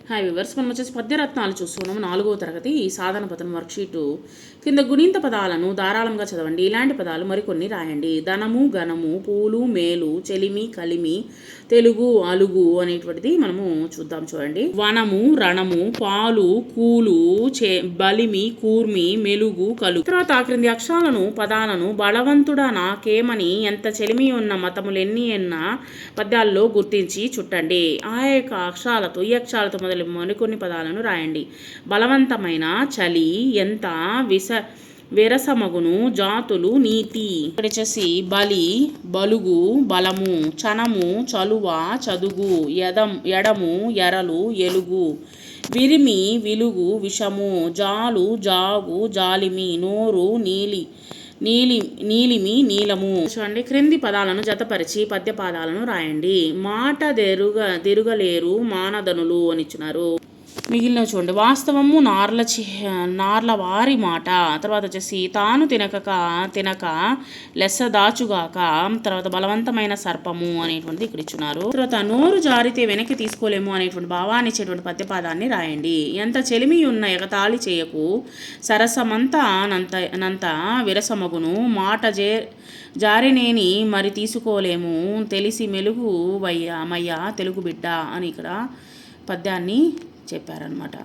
Hi viewers, మనం వచ్చేసి పద్యరత్నాలు చూస్తున్నాము. 4వ తరగతి సాధన పదం వర్క్షీటు కింద గుణింత పదాలను ధారాళంగా చదవండి. ఇలాంటి పదాలు మరికొన్ని రాయండి. ధనము, ఘనము, పూలు, మేలు, చెలిమి, కలిమి, తెలుగు, అలుగు అనేటువంటిది మనము చూద్దాం. చూడండి. వనము, రణము, పాలు, కూలు, బలిమి, కూర్మి, మెలుగు, కలు. తర్వాత క్రింది అక్షరాలను పదాలను బలవంతుడా నాకేమని ఎంత చెలిమి ఉన్న మతములెన్ని ఎన్న పద్యాల్లో గుర్తించి చుట్టండి. ఆ యొక్క అక్షరాలతో ఈ అక్షరాలతో మరికొన్ని పదాలను రాయండి. బలవంతమైన, చలి, ఎంత, విరసమగును, జాతులు, నీతి. ఇక్కడ వచ్చేసి బలి, బలుగు, బలము, చనము, చలువ, చదుగు, ఎడము, ఎరలు, ఎలుగు, విరిమి, విలుగు, విషము, జాలు, జాగు, జాలిమి, నోరు, నీలిమి, నీలము. చూడండి. క్రింది పదాలను జతపరిచి పద్యపాదాలను రాయండి. మాట తిరుగలేరు మానధనులు అని ఇచ్చినారు. మిగిలిన చూడండి. వాస్తవము నార్ల వారి మాట. తర్వాత వచ్చేసి తాను తినక లెస్స దాచుగాక. తర్వాత బలవంతమైన సర్పము అనేటువంటిది ఇక్కడ ఇచ్చున్నారు. తర్వాత నోరు జారితే వెనక్కి తీసుకోలేము అనేటువంటి భావాన్ని ఇచ్చేటువంటి పద్యపాదాన్ని రాయండి. ఎంత చెలిమి ఉన్న ఎగతాళి చేయకు, సరసమంతా నంత విరసమగును, మాట జారినేని మరి తీసుకోలేము, తెలిసి మెలుగు మయ్య తెలుగు బిడ్డ అని ఇక్కడ పద్యాన్ని చెప్పారనమాట.